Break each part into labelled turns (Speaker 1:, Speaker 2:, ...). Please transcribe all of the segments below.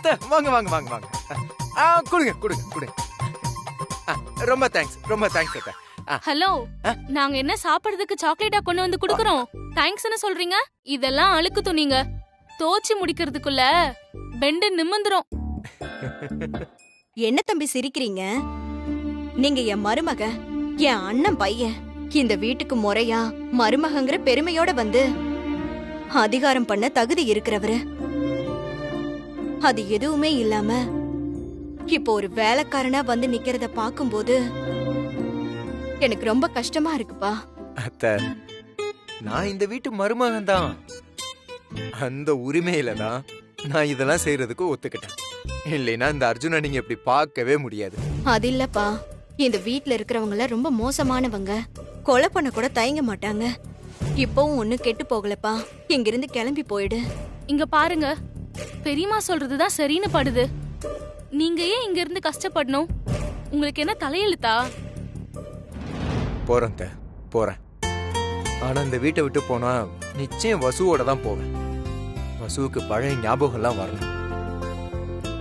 Speaker 1: அத்தை வாங்க வாங்க வாங்க வாங்க. கொடுங்க கொடுங்க கொடுங்க. ரொம்ப தேங்க்ஸ் அத்தை.
Speaker 2: ஹலோ, நாங்க என்ன சாப்பிடுறதுக்கு சாக்லேட்டா கொண்டு வந்து குடுக்குறோம், தேங்க்ஸ்னு சொல்றீங்க? இதெல்லாம் அழுக்கு துணிங்க, தோச்சி முடிக்கிறதுக்குள்ள பெண்டு நிமிந்துரும்.
Speaker 3: என்ன தம்பி சிரிக்கிறீங்க? நீங்க என் மருமக, என் அண்ணன் பையன். இந்த வீட்டுக்கு முறையா மருமகங்கிற பெருமையோட வந்து அதிகாரம் பண்ண தகுதி இருக்கிறவரு. அது எதுவுமே இல்லாம இப்போ ஒரு வேலைக்காரனா வந்து நிக்கிறத பாக்கும்போது எனக்கு ரொம்ப கஷ்டமா இருக்குப்பா.
Speaker 1: அத்தை, நான் இந்த வீட்டு மருமகன் தான். அந்த உரிமையில தான் நான் இதெல்லாம் செய்யறதுக்கு ஒத்துக்கிட்டேன். இல்லைன்னா இந்த அர்ஜுனை நீங்க இப்படி பார்க்கவே முடியாது.
Speaker 3: அது இல்லப்பா, இந்த வீட்ல இருக்கிறவங்க ரொம்ப மோசமானவங்க. கொலை பண்ண கூட தயங்க மாட்டாங்க. இப்பவும் ஒண்ணு கெட்டு போகலப்பா. இங்கிருந்து கிளம்பி போயிடு.
Speaker 2: இங்க பாருங்க, பெரியம்மா சொல்றதுதான் சரின்னு படுது. நீங்க ஏன் இங்க இருந்து கஷ்டப்படணும்? உங்களுக்கு என்ன தலையெழுத்தா?
Speaker 1: போறேன் போறேன். ஆனா இந்த வீட்டை விட்டு போனா நிச்சயம் வசுவோட தான் போவேன். வசுவுக்கு பழைய ஞாபகம் எல்லாம் வரணும்.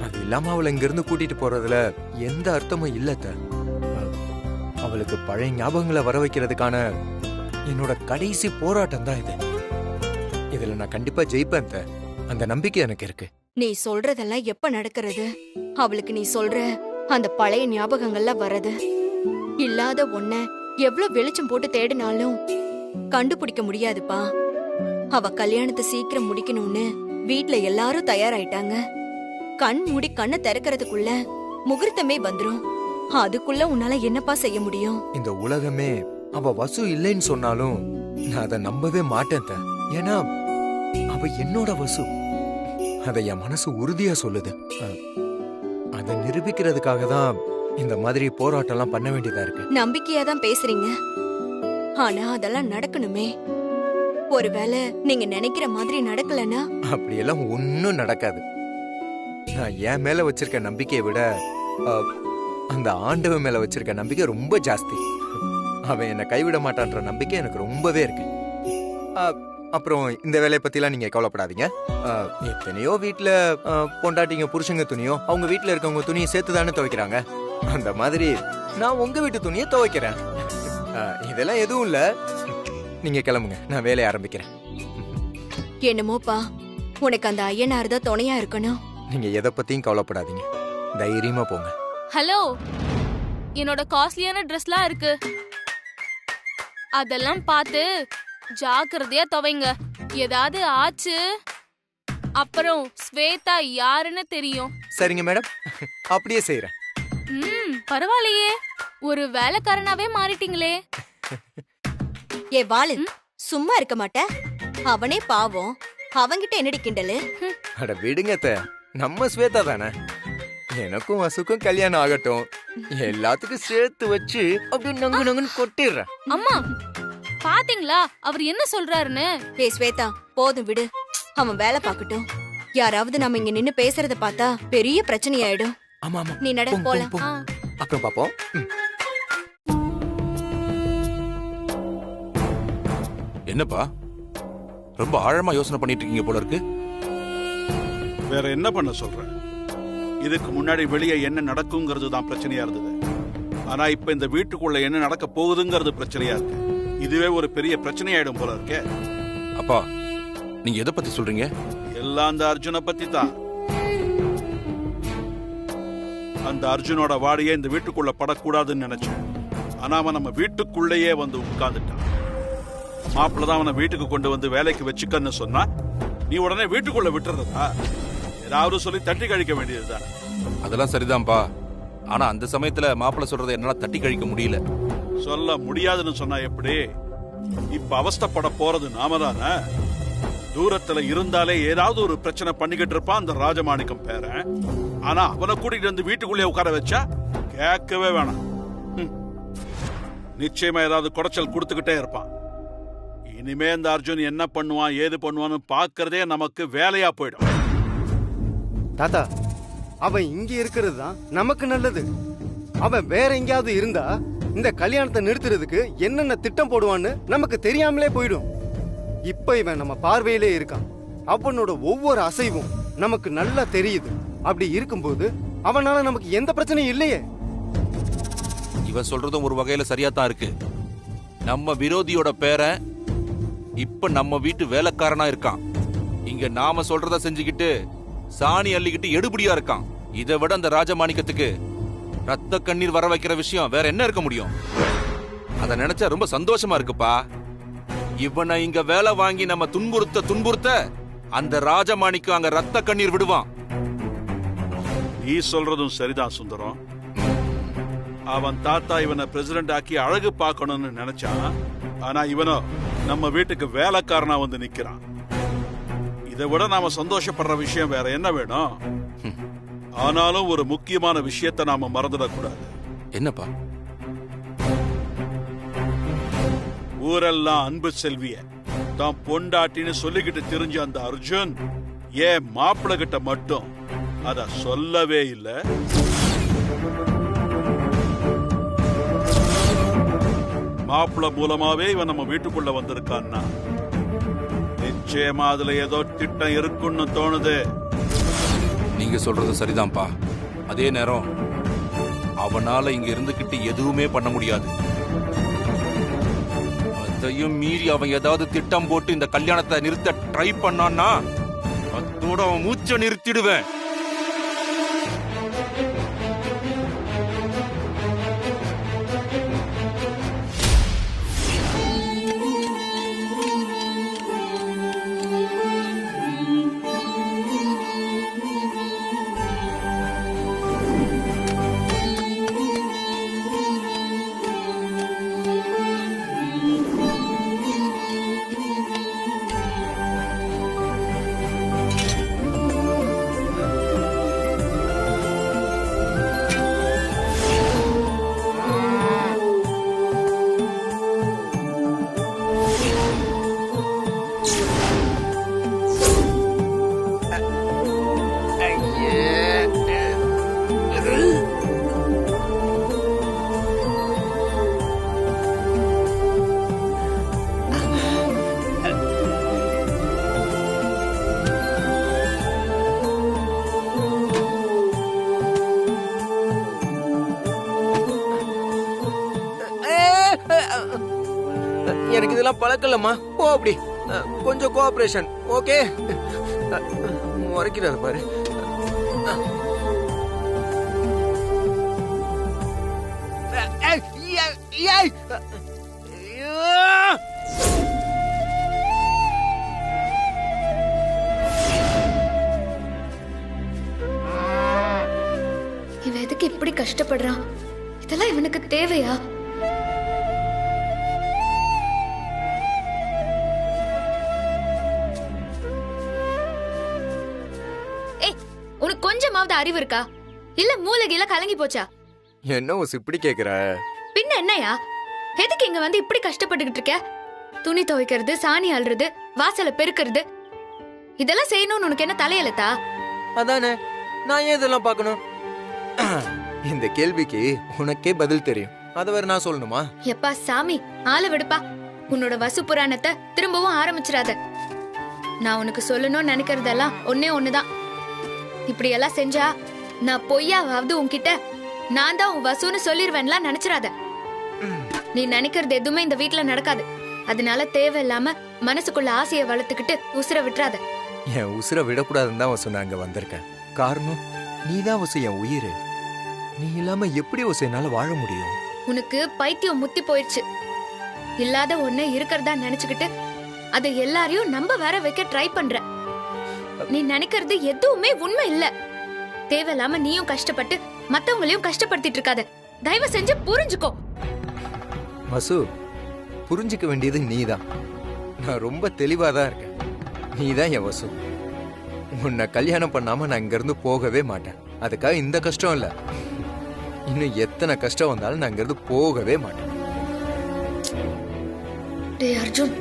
Speaker 1: அது இல்லாம அவளை இங்க இருந்து கூட்டிட்டு போறதுல எந்த அர்த்தமும் இல்ல. அவளுக்கு பழைய ஞாபகங்களை வர வைக்கிறதுக்கான என்னோட கடைசி போராட்டம் தான் இது. இதுல நான் கண்டிப்பா ஜெயிப்பேன். அந்த நம்பிக்கை எனக்கு இருக்கு.
Speaker 3: நீ சொல்றதெல்லாம் எப்ப நடக்கிறது? அவளுக்கு நீ சொல்ற அந்த பழைய ஞாபகங்கள்லாம் வரது. இல்லாத ஒன்ன எவ்வளவு வெளிச்சம் போட்டு தேடினாலும் கண்டுபிடிக்க முடியாதுப்பா. அவ கல்யாணத்தை சீக்கிரம் முடிக்கணும்னு வீட்ல எல்லாரும் தயாராயிட்டாங்க. கண் மூடி கண்ணை திறக்கிறதுக்குள்ள முகூர்த்தமே வந்துரும். அதுக்குள்ள உன்னால என்னப்பா செய்ய முடியும்?
Speaker 1: இந்த உலகமே அவ வசு இல்லைன்னு சொன்னாலும் நான் அதை நம்பவே மாட்டேன். ஏன்னா அவ என்னோட வசு. அதை என் மனசு உறுதியா சொல்லுது. அதை நிரூபிக்கிறதுக்காக தான் இந்த மாதிரி போராட்டம் எல்லாம் பண்ண வேண்டியதா இருக்கு.
Speaker 3: நம்பிக்கையா தான் பேசுறீங்க, ஆனா அதெல்லாம் நடக்கணுமே. ஒருவேளை நீங்க நினைக்கிற மாதிரி நடக்கலன்னா?
Speaker 1: அப்படியெல்லாம் ஒன்னும் நடக்காது. நான் என் மேல வச்சிருக்க நம்பிக்கையை விட அந்த ஆண்டவன் மேல வச்சிருக்க நம்பிக்கை ரொம்ப ஜாஸ்தி. அவன் என்னை கைவிட மாட்டான்ற நம்பிக்கை எனக்கு ரொம்பவே இருக்கு. அப்புறம் இந்த வேலையை பத்திலாம் நீங்க கவலைப்படாதீங்க. எத்தனையோ வீட்டுல பொண்டாட்டிங்க புருஷங்க துணியோ அவங்க வீட்டுல இருக்கவங்க துணியை சேர்த்து தானே துவைக்கிறாங்க. அந்த மாதிரி நான் உங்க வீட்டு துணியை துவைக்கிறேன். இதெல்லாம் எதுவும் இல்ல. நீங்க கிளம்புங்க, நான் வேலையை ஆரம்பிக்கிறேன்.
Speaker 3: என்னமோப்பா, உனக்கு அந்த ஐயனார் தான் துணையா இருக்கணும்.
Speaker 1: நீங்க எதை பத்தியும் கவலைப்படாதீங்க, தைரியமா போங்க.
Speaker 2: ஹலோ, என்னோட காஸ்ட்லியான ட்ரெஸ்லாம் இருக்கு, அதெல்லாம் பார்த்து ஜாக்கிரதையா துவைங்க. ஏதாவது ஆச்சு அப்புறம் ஸ்வேதா யாருன்னு தெரியும்.
Speaker 1: சரிங்க மேடம், அப்படியே செய்யறேன்.
Speaker 2: பரவாயில்லையே, ஒரு வேலைக்காரனாவே மாறிட்டீங்களே.
Speaker 3: ஏ வாளு, சும்மா இருக்க மாட்ட? அவனே பாவம், அவங்கிட்ட என்னடி கிண்டலு?
Speaker 1: அட விடுங்க, நம்ம ஸ்வேதா தானே. எனக்கும் வசுக்கும் கல்யாணம் ஆகட்டும், எல்லாத்துக்கும் சேர்த்து வச்சு அப்படியே நங்கு நங்குன்னு கொட்டிடுறேன்.
Speaker 2: அம்மா பாத்தீங்களா அவர் என்ன சொல்றாருன்னு?
Speaker 3: ஏ ஸ்வேதா, போதும் விடு. அவன் வேலை பாக்கட்டும். யாராவது நம்ம இங்க நின்னு பேசுறத பார்த்தா பெரிய பிரச்சனை ஆயிடும்.
Speaker 1: ஆமா ஆமா,
Speaker 3: நீ நட போலாம்.
Speaker 1: அப்புறம் பாப்போம்.
Speaker 4: என்னப்பா ரொம்ப ஆழமா யோசனை பண்ணிட்டு இருக்கீங்க போல இருக்கு.
Speaker 5: வேற என்ன பண்ண சொல்ற? இதுக்கு முன்னாடி வெளியே என்ன நடக்குங்கிறது தான் பிரச்சனையா இருந்தது. ஆனா இப்ப இந்த வீட்டுக்குள்ள என்ன நடக்க போகுதுங்கிறது பிரச்சனையா இருக்கு. இதுவே ஒரு பெரிய பிரச்சனையாயிடும் போல இருக்கே.
Speaker 4: அப்பா, நீங்க எதை பத்தி சொல்றீங்க?
Speaker 5: எல்லாம் அந்த அர்ஜுனை பத்தி தான். அந்த அர்ஜுனோட வாடியே இந்த வீட்டுக்குள்ள படக்கூடாதுன்னு நினைச்சேன். ஆனா அவன் நம்ம வீட்டுக்குள்ளேயே வந்து உட்கார்ந்துட்டான். மாப்பிள்ளதான் அவனை வீட்டுக்கு கொண்டு வந்து வேலைக்கு வச்சுக்கன்னு சொன்னா நீ உடனே வீட்டுக்குள்ள விட்டுறதா? ஏதாவது சொல்லி தட்டி கழிக்க வேண்டியதுதான்.
Speaker 4: அதெல்லாம் சரிதான்ப்பா. ஆனா அந்த சமயத்துல மாப்பிள்ள சொல்றதை என்னால தட்டி கழிக்க முடியல.
Speaker 5: சொல்ல முடியாதுன்னு சொன்னா எப்படி? இப்ப அவஸ்தப்பட போறது நாம தானே. தூரத்துல இருந்தாலே ஏதாவது ஒரு பிரச்சனை பண்ணிக்கிட்டு இருப்பான் அந்த ராஜமாணிக்கம் பேரன். ஆனா அவனை கூட்டிட்டு வந்து வீட்டுக்குள்ளே உட்கார வச்சா கேட்கவே வேணாம். நிச்சயமா ஏதாவது குடைச்சல் கொடுத்துக்கிட்டே இருப்பான். இனிமே இந்த அர்ஜுன் என்ன பண்ணுவான் ஏது பண்ணுவான்னு பாக்குறதே நமக்கு வேலையா போயிடும்.
Speaker 6: தாத்தா, அவன் இங்க இருக்கிறது தான் நமக்கு நல்லது. அவன் வேற எங்கேயாவது இருந்தா இந்த கல்யாணத்தை நிறுத்துறதுக்கு என்னென்ன திட்டம் போடுவான்னு நமக்கு தெரியாமலே போயிடும். இப்ப இவன் நம்ம பார்வையிலே இருக்கான். அவனோட ஒவ்வொரு அசைவும் நமக்கு நல்லா தெரியுது. அப்படி இருக்கும்போது அவனால நமக்கு எந்த பிரச்சனையும் இல்லையே.
Speaker 4: இவன் சொல்றதும் ஒரு வகையில சரியா தான் இருக்கு. நம்ம விரோதியோட பேரன் இப்ப நம்ம வீட்டு வேலைக்காரனா இருக்கான். இங்க நாம சொல்றத செஞ்சுக்கிட்டு சாணி அள்ளிக்கிட்டு எடுபடியா இருக்கான். இதை விட அந்த ராஜமாணிக்கத்துக்கு ரத்த கண்ணீர் வர வைக்கிற விஷயம் வேற என்ன இருக்க முடியும்? அத நினைச்சா ரொம்ப சந்தோஷமா இருக்குப்பா. இவனை இங்க வேலை வாங்கி நம்ம துன்புறுத்த அந்த ராஜமாணிக்கம் அங்க ரத்த கண்ணீர் விடுவான்.
Speaker 5: நீ சொல்றதும் சரிதான் சுந்தரம். அவன் தாத்தா இவனை பிரசிடென்ட் ஆக்கி அழகு பார்க்கணும்னு நினைச்சான். ஆனா இவனோ நம்ம வீட்டுக்கு வேலைக்காரனா வந்து நிக்கிறான். இதை விட நாம சந்தோஷப்படுற விஷயம் வேற என்ன வேணும்? ஆனாலும் ஒரு முக்கியமான விஷயத்தை நாம மறந்துடக்கூடாது.
Speaker 4: என்னப்பா?
Speaker 5: ஊரெல்லாம் அன்பு செல்விய தான் பொண்டாட்டின்னு சொல்லிக்கிட்டு தெரிஞ்ச அந்த அர்ஜுன் ஏன் மாப்பிள்ளை கிட்ட மட்டும் அத சொல்லவே இல்லை. மாப்பிள்ளை மூலமாவே இவன் நம்ம வீட்டுக்குள்ள வந்திருக்கான்னா நிச்சயமா அதுல ஏதோ திட்டம் இருக்குன்னு தோணுது.
Speaker 4: நீங்க சொல்றது சரிதான்ப்பா. அதே நேரம் அவனால இங்க இருந்துகிட்டு எதுவுமே பண்ண முடியாது. அதையும் மீறி அவன் ஏதாவது திட்டம் போட்டு இந்த கல்யாணத்தை நிறுத்த ட்ரை பண்ணான்னா அதோட அவன் மூச்சை நிறுத்திடுவேன்.
Speaker 1: எனக்கு இதெல்லாம் பழக்கலம்மா. போ அப்படி. கொஞ்சம் கோஆபரேஷன். ஓகே. உரைக்கிறாரு பாரு.
Speaker 7: இவன் எதுக்கு இப்படி கஷ்டப்படுறான்? இதெல்லாம் இவனுக்கு தேவையா? உனக்கு கொஞ்சமாவது அறிவு இருக்கா? இல்ல மூளைகில கலங்கி போச்சா?
Speaker 1: என்ன இப்படி கேக்குற?
Speaker 7: பின்ன என்னையா? எதுக்கு இங்க வந்து இப்படி கஷ்டப்பட்டுக்கிட்டு இருக்க? துணி துவைக்கிறது, சாணி அள்ளுறது, வாசலை பெருக்கிறது, இதெல்லாம் செய்யணும்னு உனக்கு என்ன தலையெழுத்தா?
Speaker 1: அதானே, நான் ஏன் இதெல்லாம் பார்க்கணும்? இந்த கேள்விக்கு உனக்கே பதில் தெரியும். அத வேற நான் சொல்லணுமா?
Speaker 7: எப்பா சாமி, ஆள விடுப்பா. உன்னோட வசு புராணத்தை திரும்பவும் ஆரம்பிச்சிடாத. நான் உனக்கு சொல்லணும்னு நினைக்கிறதெல்லாம் ஒன்னே ஒண்ணுதான். இப்படி எல்லாம் செஞ்சா நான் பொய்யாவது உன்கிட்ட நான் தான் உன் வசூன்னு சொல்லிருவேன்லாம் நினைச்சிடாத. நீ நினைக்கிறது எதுவுமே இந்த வீட்டுல நடக்காது. அதனால தேவையில்லாம மனசுக்குள்ள ஆசையை வளர்த்துக்கிட்டு உசுர விட்டுறாத.
Speaker 1: என் உசுர விடக்கூடாதுன்னு தான் வசு நான் அங்க வந்திருக்கேன். காரணம் நீதான் வசு, என் உயிர். நீ இல்லாம எப்படி வசு என்னால வாழ முடியும்?
Speaker 7: உனக்கு பைத்தியம் முத்தி போயிடுச்சு. இல்லாத ஒண்ணு இருக்கிறதா நினைச்சுக்கிட்டு அதை எல்லாரையும் நம்ப வேற வைக்க ட்ரை பண்ற. நீ நினைக்கிறது எதுவுமே உண்மை இல்ல. தேவையில்லாம நீயும் கஷ்டப்பட்டு மத்தவங்களையும் கஷ்டப்படுத்திட்டு இருக்காத. தயவு செஞ்சு புரிஞ்சுக்கோ.
Speaker 1: வசு, புரிஞ்சுக்க வேண்டியது நீதான். நான் ரொம்ப தெளிவாதான் இருக்கேன். நீதான் என் வசு. உன்னை கல்யாணம் பண்ணாம நான் இங்க இருந்து போகவே மாட்டேன். அதுக்காக இந்த கஷ்டம் இல்ல, இன்னும் எத்தனை கஷ்டம் வந்தாலும் நான் இங்க இருந்து போகவே மாட்டேன்.
Speaker 7: டேய் அர்ஜுன்,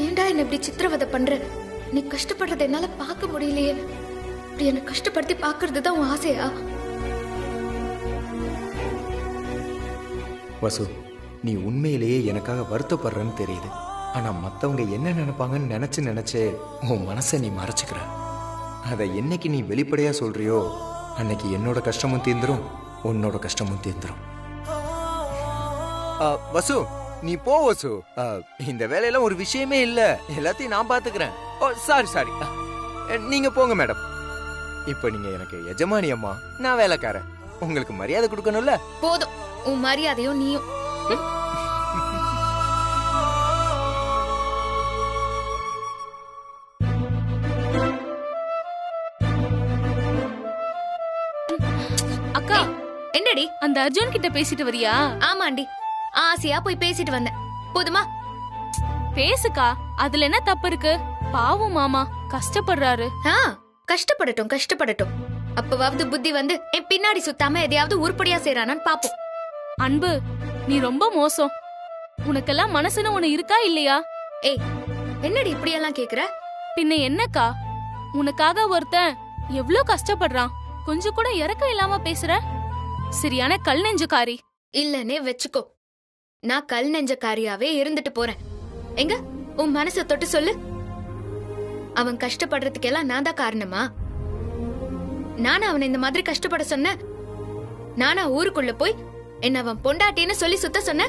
Speaker 7: ஏன்டா என்ன இப்படி சித்திரவதை பண்ற? நீ கஷ்டப்படுறத என்னால பார்க்க முடியலையே. இப்படி என்ன கஷ்டப்படுத்தி பார்க்கிறது தான் உன் ஆசையா?
Speaker 1: வசு, நீ உண்மையிலேயே எனக்காக வருத்தப்படுறன்னு தெரியுது. ஆனா மத்தவங்க என்ன நினைப்பாங்கன்னு நினைச்சே உன் மனசை நீ மறைச்சுக்கிற. அதை என்னைக்கு நீ வெளிப்படையா சொல்றியோ அன்னைக்கு என்னோட கஷ்டமும் தீந்துரும், உன்னோட கஷ்டமும் தீந்துரும். வசு, நீ போ வசு. இந்த வேலையெல்லாம் ஒரு விஷயமே இல்ல, எல்லாத்தையும் நான் பாத்துக்கிறேன். ஓ சாரி சாரி, நீங்க போங்க மேடம். இப்ப நீங்க எனக்கு எஜமானி அம்மா, நான் வேலைக்காரன். உங்களுக்கு மரியாதை கொடுக்கணும்ல.
Speaker 7: போதும், உன் மரியாதையும் நீயும்.
Speaker 2: அக்கா,
Speaker 7: என்னடி?
Speaker 2: அந்த அர்ஜுன் கிட்ட பேசிட்டு வரியா?
Speaker 7: ஆமாண்டி, ஆசையா போய் பேசிட்டு வந்தேன். போதுமா?
Speaker 2: பேசுக்கா, அதுல என்ன தப்பு இருக்கு? பாவம் மாமா கஷ்டப்படுறாரு.
Speaker 7: கஷ்டப்படட்டும் கஷ்டப்படட்டும். அப்பவாவது புத்தி வந்து என் பின்னாடி சுத்தாம எதையாவது உருப்படியா செய்யறானான்னு பாப்போம்.
Speaker 2: அன்பு, நீ ரொம்ப மோசம். உனக்கெல்லாம் மனசுன்னு ஒண்ணு இருக்கா இல்லையா?
Speaker 7: ஏய், என்னடி இப்படியெல்லாம் கேக்குற?
Speaker 2: பின்ன என்னக்கா, உனக்காக ஒருத்தன் எவ்ளோ கஷ்டப்படுறான், கொஞ்சம் கூட இறக்கம் இல்லாம பேசுற. சரியான கல் நெஞ்சக்காரி.
Speaker 7: இல்லனே வெச்சுக்கோ, நான் கல் நெஞ்சக்காரியாவே இருந்துட்டு போறேன். எங்க உன் மனச தொட்டு சொல்லு. அவன் கஷ்டப்படுறதுக்கெல்லாம் நான் தான் காரணமா? நானா அவனை இந்த மாதிரி கஷ்டப்பட சொன்ன? நானா ஊருக்குள்ள போய் என்ன அவன் பொண்டாட்டின்னு சொல்லி சுத்த சொன்ன?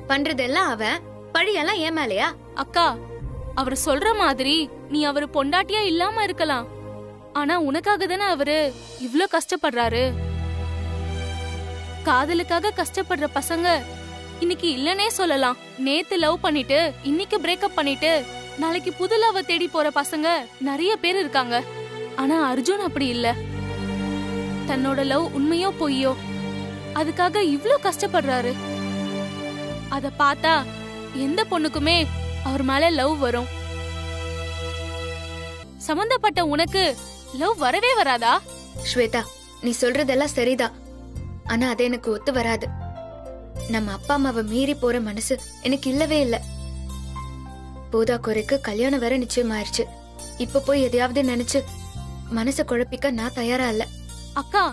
Speaker 7: பண்றதெல்லாம் அவன், பழியெல்லாம் ஏன் மேலையா?
Speaker 2: அக்கா, அவர் சொல்ற மாதிரி நீ அவரு பொண்டாட்டியா இல்லாம இருக்கலாம். ஆனா உனக்காக தானே அவரு இவ்ளோ கஷ்டப்படுறாரு. காதலுக்காக கஷ்டப்படுற பசங்க இன்னைக்கு இல்லனே சொல்லலாம். நேத்து லவ் பண்ணிட்டு இன்னைக்கு பிரேக்கப் பண்ணிட்டு நாளைக்கு புது லவ் தேடி போற பசங்க நிறைய பேர் இருக்காங்க. ஆனா அர்ஜுன் அப்படி இல்ல. தன்னோட லவ் உண்மையோ பொய்யோ அதுக்காக இவ்ளோ கஷ்டப்படுறாரு. அத பார்த்தா எந்த பொண்ணுக்குமே அவர் மேல லவ் வரும். சம்பந்தப்பட்ட உனக்கு லவ் வரவே வராதா?
Speaker 7: ஸ்வேதா, நீ சொல்றதெல்லாம் சரிதான். ஆனா அது எனக்கு ஒத்து வராது. நம்ம அப்பா அம்மாவை மீறி போற மனசு எனக்கு இல்லவே இல்ல. போதா குறைக்கு கல்யாணம் வேற நிச்சயமாயிருச்சு. இப்ப போய் எதையாவது நினைச்சு மனச குழப்பிக்க நான் தயாரா இல்ல.
Speaker 2: அக்கா,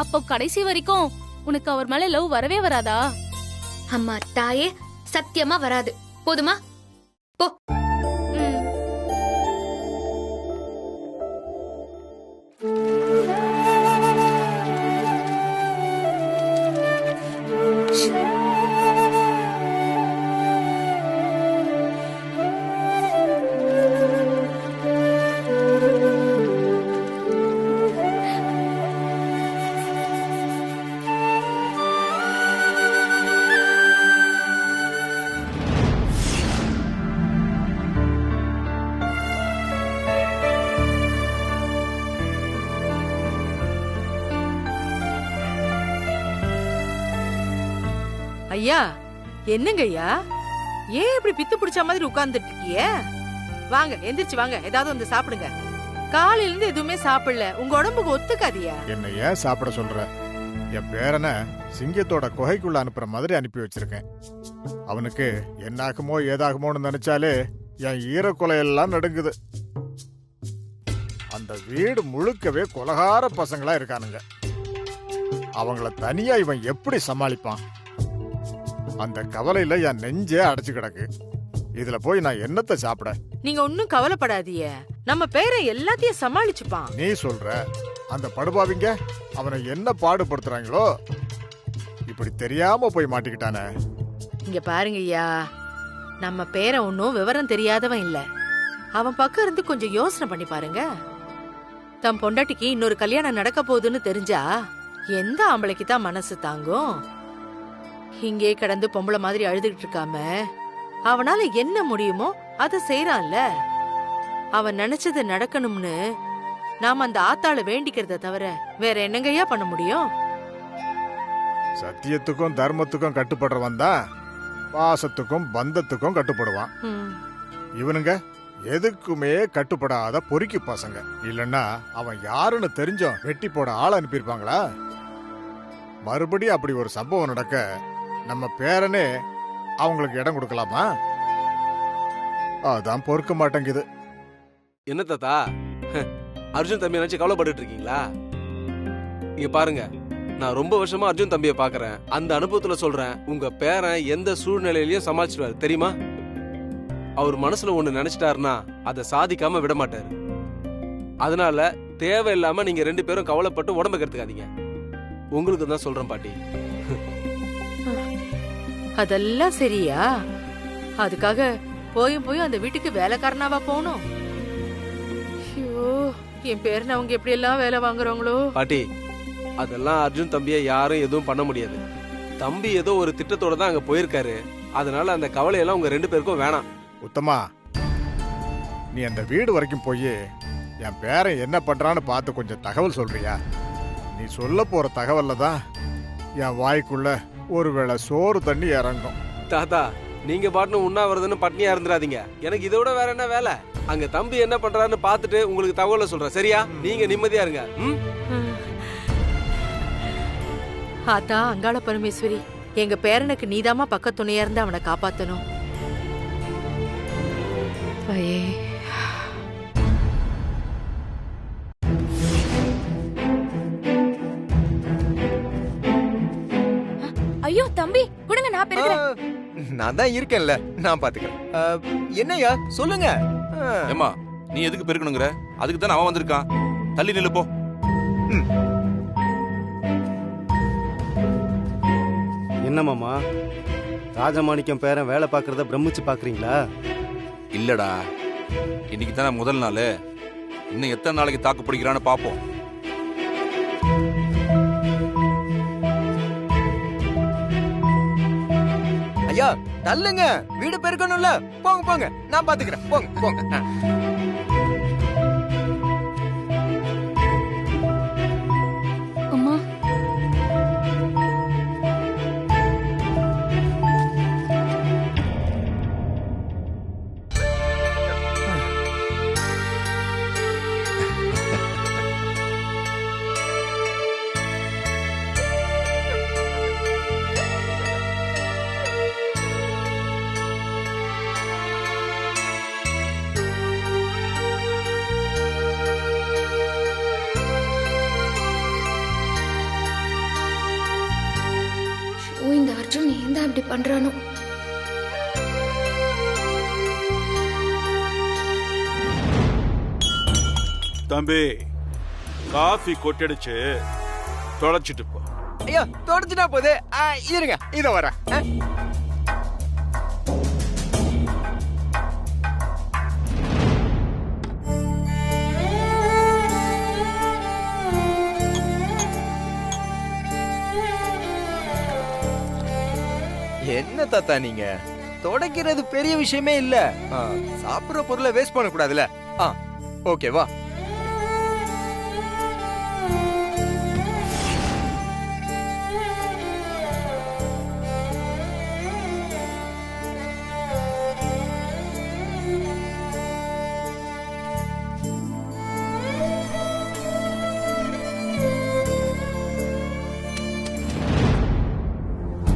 Speaker 2: அப்போ கடைசி வரைக்கும் உனக்கு அவர் மேல லவ் வரவே வராதா?
Speaker 7: அம்மா தாயே, சத்தியமா வராது. போதுமா? போ.
Speaker 8: ஐயா, என்னங்க ஐயா, ஏன் இப்படி பித்து பிடிச்ச மாதிரி உட்கார்ந்துட்டு இருக்கீங்க? வாங்க, எந்திரிச்சு வாங்க, ஏதாவது வந்து சாப்பிடுங்க. காலையில இருந்து எதுவுமே சாப்பிடல, உங்க உடம்புக்கு ஒத்துக்காதியா?
Speaker 9: என்ன ஏன் சாப்பிட சொல்ற? என் பேரனை சிங்கத்தோட குகைக்குள்ள அனுப்புற மாதிரி அனுப்பி வச்சிருக்கேன். அவனுக்கு என்னாகுமோ ஏதாகுமோன்னு நினைச்சாலே என் ஈரக்குலையெல்லாம் நடுங்குது. அந்த வீடு முழுக்கவே கொலகார பசங்களா இருக்கானுங்க. அவங்கள தனியா இவன் எப்படி சமாளிப்பான்? அந்த கவலையில என் நெஞ்சே அடைச்சு கிடக்கு. இதுல போய் நான் என்னத்தை சாப்பிட?
Speaker 8: நீங்க ஒன்னும் கவலைப்படாதீங்க, நம்ம பேரன் எல்லாத்தையும் சமாளிச்சுப்பான்.
Speaker 9: நீ சொல்ற, அந்த படுபாவிங்க அவனை என்ன பாடுபடுத்துறாங்களோ, இப்படி தெரியாம போய் மாட்டிக்கிட்டானே.
Speaker 8: இங்க பாருங்க ஐயா, நம்ம பேரன் ஒன்னும் விவரம் தெரியாதவன் இல்ல. அவன் பக்கம் இருந்து கொஞ்சம் யோசனை பண்ணி பாருங்க. தம் பொண்டாட்டிக்கு இன்னொரு கல்யாணம் நடக்க போகுதுன்னு தெரிஞ்சா எந்த ஆம்பளைக்கு தான் மனசு தாங்கும்? இங்கே கிடந்து பொம்பளை மாதிரி அழுதுகிட்டு இருக்காம அவனால என்ன முடியுமோ அதை செய்யறான்ல. அவன் நினைச்சது நடக்கணும்னு நாம அந்த ஆத்தாள வேண்டிக்கிறத தவிர வேற என்னங்கய்யா பண்ண முடியும்?
Speaker 9: சத்தியத்துக்கும் தர்மத்துக்கும் கட்டுப்படுறவன் தான் பாசத்துக்கும் பந்தத்துக்கும் கட்டுப்படுவான். இவனுங்க எதுக்குமே கட்டுப்படாத பொறுக்கி பசங்க. இல்லன்னா அவன் யாருன்னு தெரிஞ்சோம் வெட்டி போட ஆள் அனுப்பியிருப்பாங்களா? மறுபடியும் அப்படி ஒரு சம்பவம் நடக்க நம்ம பேரனே அவங்களுக்கு இடம் கொடுக்கலாமா? அதான் பொறுக்க மாட்டேங்குது.
Speaker 10: என்ன தாத்தா, அர்ஜுன் தம்பி நினைச்சு கவலைப்பட்டு இருக்கீங்களா? இங்க பாருங்க, நான் ரொம்ப வருஷமா அர்ஜுன் தம்பியை பாக்குறேன். அந்த அனுபவத்துல சொல்றேன், உங்க பேரன் எந்த சூழ்நிலையிலயும் சமாளிச்சிருவாரு தெரியுமா? அவர் மனசுல ஒண்ணு நினைச்சிட்டாருன்னா அதை சாதிக்காம விட மாட்டாரு. அதனால தேவையில்லாம நீங்க 2 பேரும் கவலைப்பட்டு உடம்ப கெடுத்துக்காதீங்க. உங்களுக்கு தான் சொல்றேன் பாட்டி.
Speaker 8: அதெல்லாம் சரியா? அதுக்காக போயும் அந்த வீட்டுக்கு வேலைக்காரனாவா போகணும்? ஐயோ, என் பேரன் அவங்க எப்படி எல்லாம் வேலை வாங்குறாங்களோ.
Speaker 10: பாட்டி, அதெல்லாம் அர்ஜுன் தம்பியை யாரும் எதுவும் பண்ண முடியாது. தம்பி ஏதோ ஒரு திட்டத்தோட தான் அங்க போயிருக்காரு. அதனால அந்த கவலையெல்லாம் உங்க 2 பேருக்கும் வேணாம்.
Speaker 9: உத்தமா, நீ அந்த வீடு வரைக்கும் போய் என் பேரன் என்ன பண்றான்னு பார்த்து கொஞ்சம் தகவல் சொல்றியா? நீ சொல்ல போற தகவல்ல தான் என் வாய்க்குள்ள ஒருவேளை சோறு தண்ணி இறங்கும்.
Speaker 10: தாத்தா, நீங்க பாட்டுன்னு உண்ணாவிரதம்னு பட்னியா இருந்துடாதீங்க. எனக்கு இதை விட வேற என்ன வேலை? அங்க தம்பி என்ன பண்றாருன்னு பார்த்துட்டு உங்களுக்கு தகவலை சொல்றேன். சரியா? நீங்க நிம்மதியா இருங்க.
Speaker 8: ஆத்தா அங்காள பரமேஸ்வரி, எங்க பேரனுக்கு நீதாமா பக்கத்துணையா இருந்து அவனை காப்பாத்தணும். ஐயே,
Speaker 7: ஐயோ தம்பி, கொடுங்க, நான் பெருக்கிறேன்.
Speaker 1: நான் தான் இருக்கேன்ல, நான் பாத்துக்கிறேன். என்னய்யா சொல்லுங்க.
Speaker 4: ஏமா, நீ எதுக்கு பெருக்கணுங்கிற? அதுக்கு தானே அவன் வந்திருக்கான். தள்ளி நில்லு போ.
Speaker 6: என்ன மாமா, ராஜமாணிக்கம் பேரன் வேலை பார்க்கறத பிரமிச்சு பாக்குறீங்களா?
Speaker 4: இல்லடா, இன்னைக்கு தானே முதல் நாள். இன்னும் எத்தனை நாளைக்கு தாக்கு பிடிக்கிறான்னு பாப்போம்.
Speaker 1: ஐயா தள்ளுங்க, வீடு பெருக்கணும்ல. போங்க போங்க, நான் பாத்துக்கிறேன். போங்க போங்க.
Speaker 2: அம்மா,
Speaker 7: இந்த அர்ஜுன் ஏன் தான் இப்படி பண்றானோ?
Speaker 5: தம்பி, காஃபி கொட்டிடுச்சு, தொலைச்சிட்டு போ.
Speaker 1: ஐயா தொடச்சுட்டா போதே. இருங்க, இத வரேன். என்ன தாத்தா நீங்க தொடக்கிறது பெரிய விஷயமே இல்ல. சாப்பிடுற பொருளை வேஸ்ட் பண்ண கூடாதுல. ஓகேவா?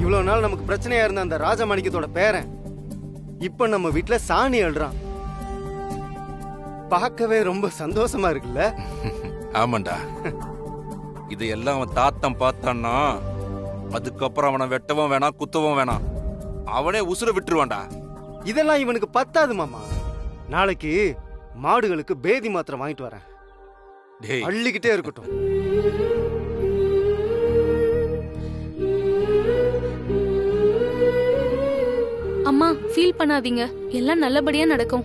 Speaker 6: இவ்வளவு நாள் நமக்கு பிரச்சனையா இருந்த அந்த ராஜமாணிக்கத்தோட பேரன் இப்ப நம்ம வீட்டுல சாணி அழுறான். பார்க்கவே ரொம்ப சந்தோஷமா இருக்குல்ல?
Speaker 4: ஆமாண்டா, இதையெல்லாம் அவன் தாத்தம் பார்த்தான்னா அதுக்கப்புறம் அவனை வெட்டவும் வேணாம், குத்தவும் வேணாம், அவனே உசுர விட்டுருவான்டா.
Speaker 6: இதெல்லாம் இவனுக்கு பத்தாது மாமா. நாளைக்கு மாடுகளுக்கு பேதி மாத்திரை வாங்கிட்டு வரேன்.
Speaker 4: டேய்,
Speaker 6: அள்ளிக்கிட்டே இருக்கட்டும்.
Speaker 2: அம்மா ஃபீல் பண்ணாதீங்க, எல்லாம் நல்லபடியா நடக்கும்.